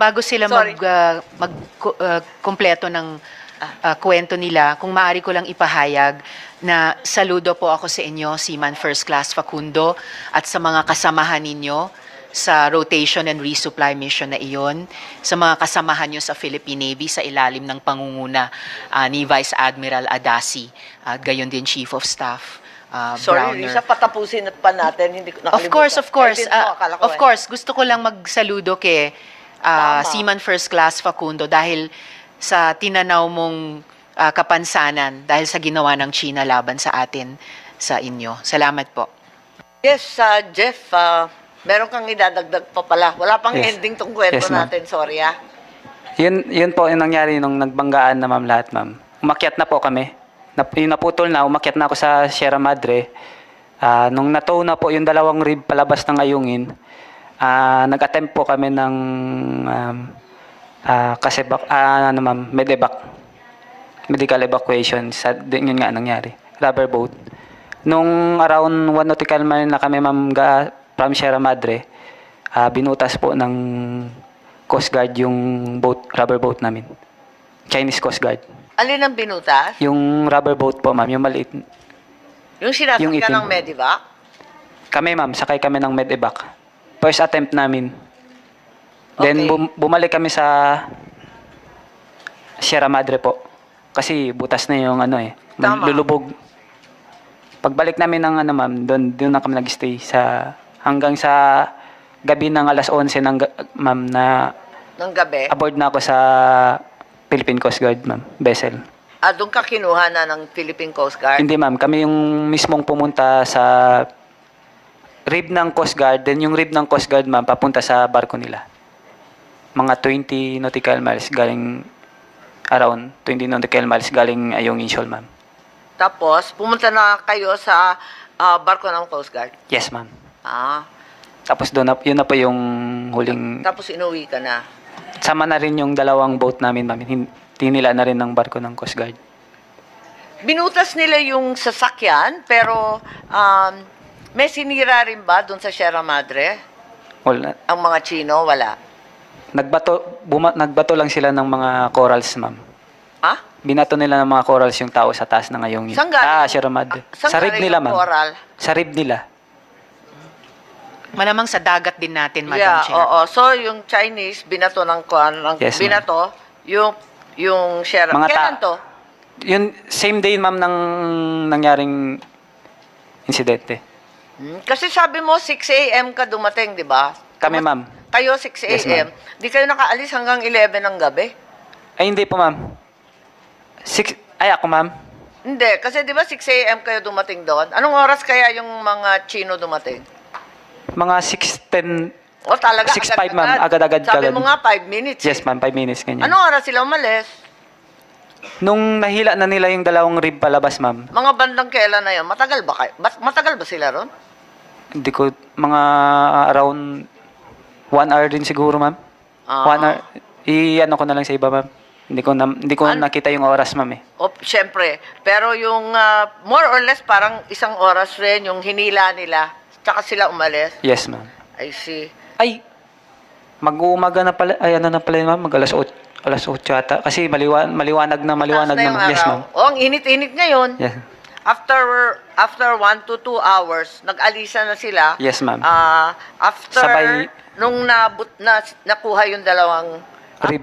bago sila Sorry. kumpleto ng kwento nila, kung maaari ko lang ipahayag na saludo po ako sa inyo, Seaman First Class Facundo, at sa mga kasamahan ninyo sa rotation and resupply mission na iyon, sa mga kasamahan nyo sa Philippine Navy sa ilalim ng pangunguna ni Vice Admiral Adasi, at gayon din Chief of Staff Sorry, Browner. Risa, patapusin pa natin. Hindi ko Of nakalimutan. course, of course. Eh, dito, akala ko Of course, gusto ko lang magsaludo kay Tama. Seaman First Class Facundo dahil sa tinanaw mong kapansanan dahil sa ginawa ng China laban sa atin, sa inyo. Salamat po. Yes, Jeff, meron kang idadagdag pa pala. Wala pang Yes. ending tong kwento Yes, ma'am. natin. Sorry, Yun po yung nangyari nung nagbanggaan na ma'am lahat, ma'am. Umakyat na po kami. Yung naputol na, umakyat na ako sa Sierra Madre. Nung natow na po yung dalawang rib palabas ng ayungin, nag-attempt po kami ng medevac. Medical evacuation. Yun nga nangyari. Rubber boat. Nung around 1 nautical mile na kami, ma'am, from Sierra Madre, binutas po ng Coast Guard yung rubber boat namin. Chinese Coast Guard. Alin ang binutas? Yung rubber boat po, ma'am, yung maliit. Yung sinasakyan Yung itim. ng Medivac? Kami, ma'am, sakay kami ng medevac. First attempt namin. Then, Okay. bumalik kami sa Sierra Madre po. Kasi butas na yung Tama. lulubog. Pagbalik namin ng ma'am, doon na kami nag-stay hanggang sa gabi ng alas 11 ma'am, na Ng gabi? aboard na ako sa Philippine Coast Guard, ma'am, vessel. Doon ka kinuha na ng Philippine Coast Guard? Hindi, ma'am, kami yung mismong pumunta sa rib ng Coast Guard, then yung rib ng Coast Guard, ma'am, papunta sa barko nila. Mga 20 nautical miles around 20 nautical miles galing Ayungin Shoal, ma'am. Tapos, pumunta na kayo sa barko ng Coast Guard? Yes, ma'am. Tapos, Tapos yun na po yung huling, inuwi ka na? sama na rin yung dalawang boat namin, ma'am. Tinila na rin ng barko ng Coast Guard. Binutas nila yung sasakyan, pero may sinira rin ba doon sa Sierra Madre? Wala. Ang mga Chino, wala. Nagbato lang sila ng mga corals, ma'am. Binato nila ng mga corals yung tao sa taas ng Ayungin. Saan galing? Sierra Madre. Saan Sa rib galing nila, yung ma'am. coral? Sa rib nila. Malamang sa dagat din natin, Madam Yeah, Chair. oo. So, yung Chinese, binato ng Yes, ma'am. binato, yung Sierra. Mga Kailan to? Yun, same day, ma'am, ng nangyaring insidente. Kasi sabi mo, 6 a.m. ka dumating, di ba? Kami, ma'am. Kayo, 6 Yes, a.m. Di kayo nakaalis hanggang 11 ng gabi? Ay, hindi po, ma'am. Ako, ma'am. Hindi, kasi di ba 6 a.m. kayo dumating doon? Anong oras kaya yung mga Chino dumating? Mga 6:10. O talaga, 6:05, ma'am. Agad-agad. Sabi mo nga, 5 minutes. Yes, ma'am. 5 minutes, ganyan. Anong oras sila umalis? Nung nahila na nila yung dalawang rib palabas, ma'am, Mga bandang kailan na yun? Matagal ba kayo? Matagal ba sila ron? hindi ko, mga around 1 hour din siguro, ma'am. 1 hour. I-ano ko na lang sa iba, ma'am. Hindi ko nakita yung oras, ma'am, eh. O, syempre. Pero yung more or less parang isang oras rin yung hinila nila. Tsaka sila umalis. Yes, ma'am. I see. Ay, mag-uumaga na pala, ay ano na pala yun, ma'am, alas 8 ata. Kasi maliwanag na Taas na yung naman. Yes, araw. ma'am. O, ang init-init ngayon. Yes. After 1 to 2 hours, nag-alisa na sila. Yes, ma'am. After, Sabay- nung nakuha yung dalawang, Rib.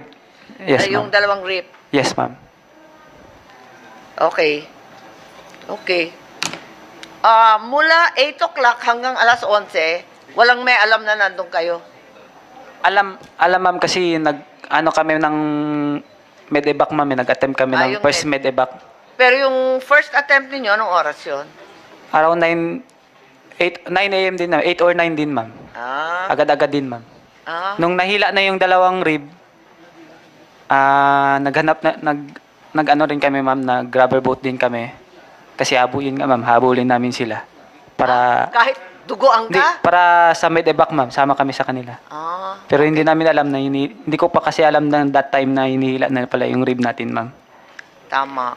Yes, yung ma'am. dalawang rip. Yes, ma'am. Okay. Mula 8 o'clock hanggang alas 11, walang may alam na nandun kayo. Alam, ma'am, kasi kami ng medevac, ma'am. Nag-attempt kami ng yung first medevac. Pero yung first attempt ninyo, anong oras yun? Around 9 a.m. din, ma'am. 8 or 9 din, ma'am. Agad-agad din, ma'am. Nung nahila na yung dalawang rib, nag-ano rin kami, ma'am, nag-rubber boat din kami. Kasi habulin namin sila. Kahit dugoan Hindi, ka? para sa medevac, ma'am. Sama kami sa kanila. Pero hindi namin alam na, hindi ko pa kasi alam na that time na hinihila na pala yung rib natin, ma'am. Tama.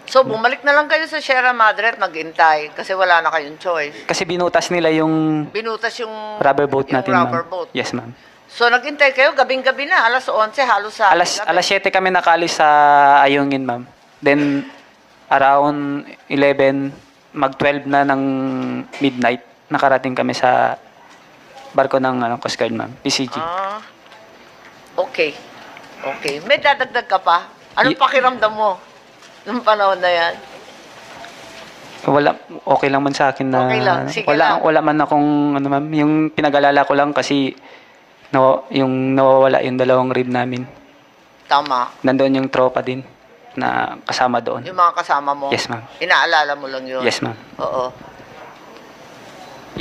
So, bumalik na lang kayo sa Sierra Madre at mag-intay kasi wala na kayong choice. Kasi binutas nila yung Binutas yung rubber boat natin, ma'am. rubber boat. Yes, ma'am. So, naghintay kayo, gabing-gabi na, alas 11, halos sa Alas 7 kami nakaalis sa Ayungin, ma'am. Then, around 11, mag-12 na ng midnight, nakarating kami sa barko ng Coast Guard, ma'am. PCG. Ah, okay. Okay. May dadagdag ka pa? Anong pakiramdam mo nung panahon na yan? Wala, okay lang man sa akin na Okay lang, sige wala, lang. wala man akong ma'am, yung pinag-alala ko lang kasi yung nawawala yung dalawang rib namin. Tama. Nandoon yung tropa din na kasama doon. Yung mga kasama mo? Yes, ma'am. Inaalala mo lang yun? Yes, ma'am. Oo.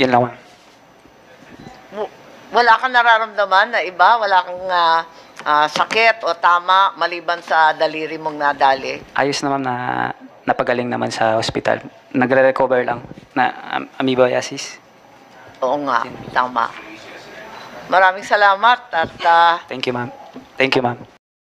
Yan lang, ma'am. Wala kang nararamdaman na iba? Wala kang sakit o tama maliban sa daliri mong nadali? Ayos naman na napagaling naman sa hospital. Nagre-recover lang na amoebiasis. Oo nga, tama. Maraming salamat at Thank you, ma'am. Thank you, ma'am.